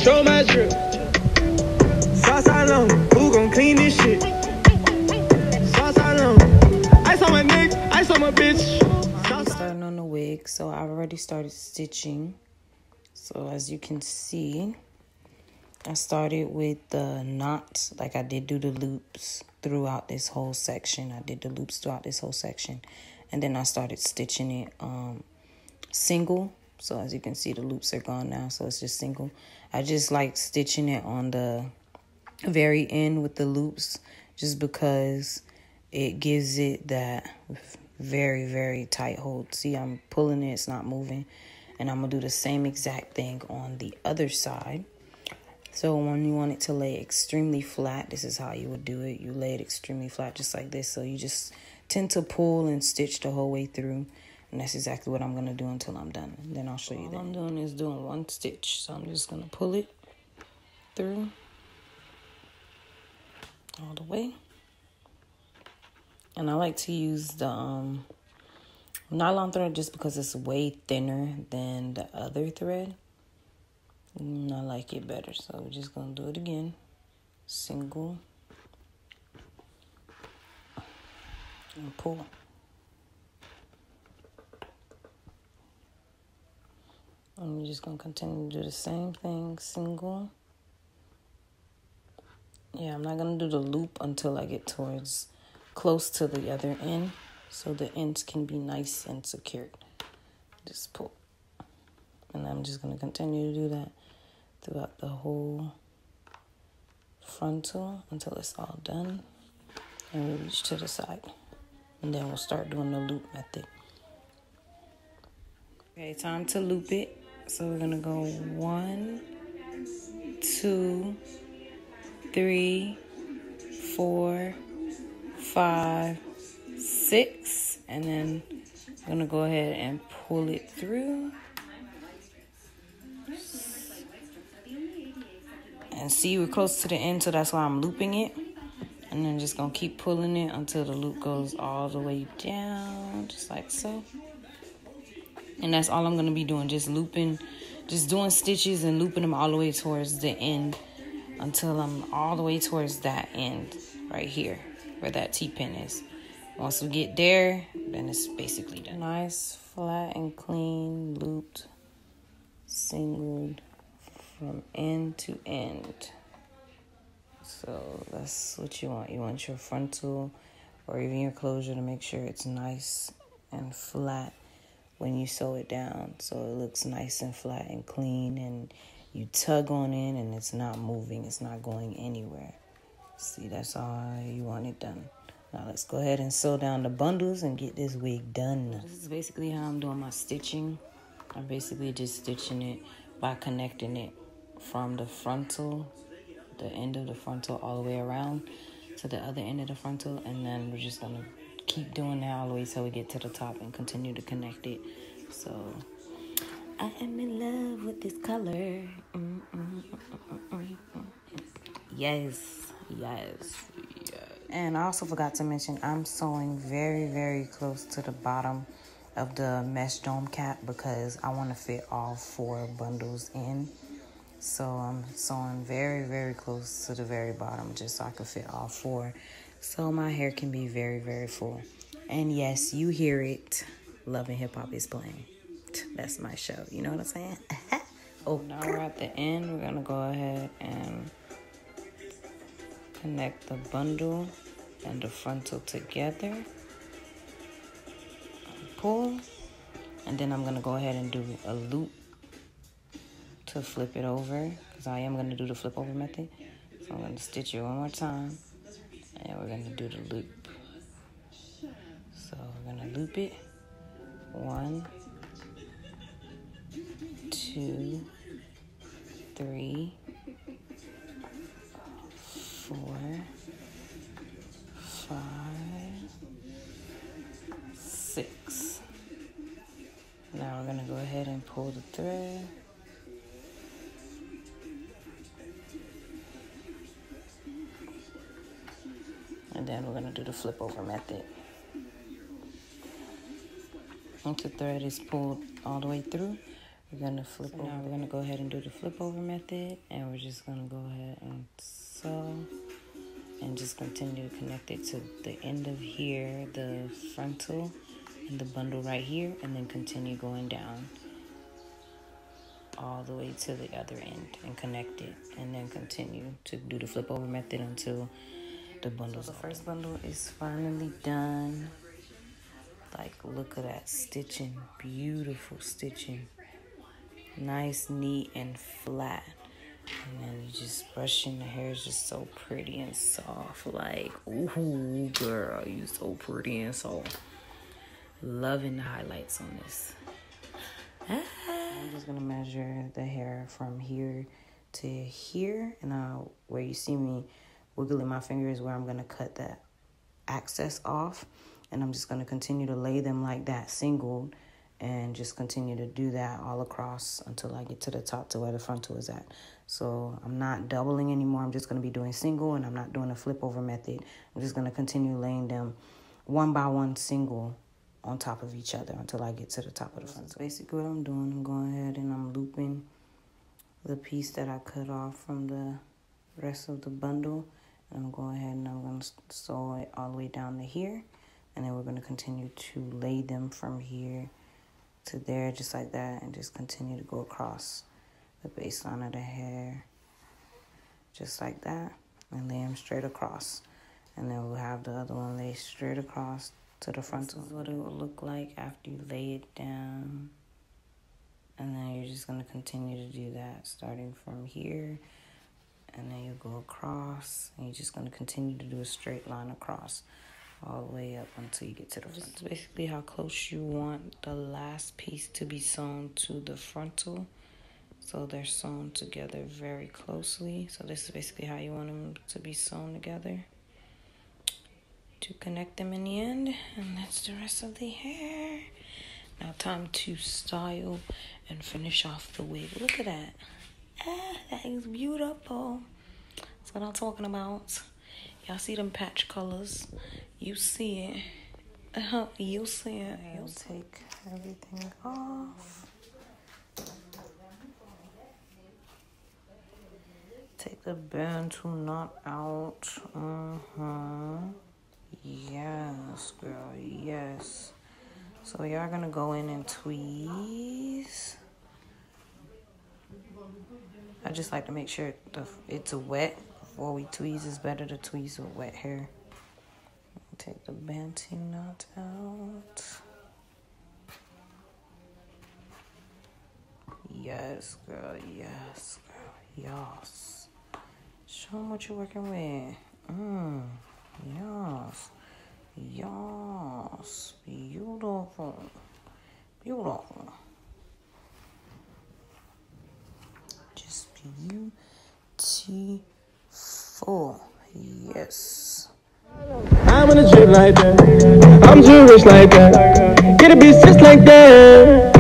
Show my drip. Southside long, who gon' clean this shit? Southside long, ice on my neck, ice on my bitch. I'm starting on the wig, so I already started stitching. So as you can see, I started with the knots, like I did do the loops throughout this whole section. And then I started stitching it single. So as you can see, the loops are gone now, so it's just single. I just like stitching it on the very end with the loops, just because it gives it that very, very tight hold. See, I'm pulling it, it's not moving. And I'm gonna do the same exact thing on the other side. So when you want it to lay extremely flat, this is how you would do it. You lay it extremely flat just like this. So you just tend to pull and stitch the whole way through. And that's exactly what I'm going to do until I'm done. And then I'll show you that. All I'm doing is doing one stitch. So I'm just going to pull it through all the way. And I like to use the nylon thread just because it's way thinner than the other thread. And I like it better. So we're just going to do it again. Single. And pull. And we're just going to continue to do the same thing, single. Yeah, I'm not going to do the loop until I get towards close to the other end, so the ends can be nice and secured. Just pull. And I'm just going to continue to do that throughout the whole frontal until it's all done. And we reach to the side. And then we'll start doing the loop method. Okay, time to loop it. So we're gonna go 1, 2, 3, 4, 5, 6, and then I'm gonna go ahead and pull it through. And see, we're close to the end, so that's why I'm looping it. And then just gonna keep pulling it until the loop goes all the way down, just like so. And that's all I'm going to be doing, just looping, just doing stitches and looping them all the way towards the end until I'm all the way towards that end right here where that T-pin is. Once we get there, then it's basically done. Nice, flat and clean, looped, singled from end to end. So that's what you want. You want your frontal or even your closure to make sure it's nice and flat when you sew it down, so it looks nice and flat and clean, and you tug on it and it's not moving, it's not going anywhere. See, that's all you want it done. Now let's go ahead and sew down the bundles and get this wig done. This is basically how I'm doing my stitching. I'm basically just stitching it by connecting it from the frontal, the end of the frontal, all the way around to the other end of the frontal, and then we're just gonna keep doing that all the way till we get to the top and continue to connect it. So I am in love with this color. Yes. And I also forgot to mention, I'm sewing very, very close to the bottom of the mesh dome cap because I want to fit all 4 bundles in. So I'm sewing very, very close to the very bottom just so I can fit all 4. So my hair can be very, very full. And yes, you hear it. Love and Hip Hop is playing. That's my show. You know what I'm saying? Oh, now we're at the end. We're going to go ahead and connect the bundle and the frontal together. Pull. And then I'm going to go ahead and do a loop to flip it over, because I am going to do the flip over method. So I'm going to stitch it one more time. And we're going to do the loop. So we're going to loop it. 1, 2, 3, 4, 5, 6. Now we're going to go ahead and pull the thread. And then we're going to do the flip over method. Once the thread is pulled all the way through, we're gonna flip over. Now we're gonna go ahead and do the flip over method, and we're just gonna go ahead and sew and just continue to connect it to the end of here, the frontal and the bundle right here, and then continue going down all the way to the other end and connect it, and then continue to do the flip over method until the bundles. So the first bundle is finally done. Like, look at that stitching, beautiful stitching, nice, neat, and flat. And then you just brushing, the hair is just so pretty and soft. Like, ooh, girl, you so pretty and soft. Loving the highlights on this. I'm just gonna measure the hair from here to here, and where you see me wiggling my fingers, where I'm gonna cut that excess off, and I'm just gonna continue to lay them like that, singled, and just continue to do that all across until I get to the top to where the frontal is at. So I'm not doubling anymore. I'm just gonna be doing single, and I'm not doing a flip over method. I'm just gonna continue laying them one by one, single, on top of each other until I get to the top of the front. So basically what I'm doing, I'm going ahead and I'm looping the piece that I cut off from the rest of the bundle. And I'm going ahead and I'm going to sew it all the way down to here. And then we're going to continue to lay them from here to there, just like that. And just continue to go across the baseline of the hair, just like that. And lay them straight across. And then we'll have the other one lay straight across to the frontal. This is what it will look like after you lay it down. And then you're just going to continue to do that, starting from here. And then you go across, and you're just going to continue to do a straight line across all the way up until you get to the front. This is basically how close you want the last piece to be sewn to the frontal. So they're sewn together very closely. So this is basically how you want them to be sewn together to connect them in the end. And that's the rest of the hair. Now time to style and finish off the wig. Look at that. That is beautiful. That's what I'm talking about. Y'all see them patch colors? You see it. You see it. You'll take everything off. Take the bantu knot out. Yes, girl, yes. So y'all gonna go in and tweeze. I just like to make sure it's wet before we tweeze. It's better to tweeze with wet hair. Take the bantu knot out. Yes, girl, yes, girl, yes. Show them what you're working with. Yes. Yes. Beautiful. Beautiful. Just beautiful. Yes. I'm in a drip like that. I'm Jewish like that. Get a bitch just like that.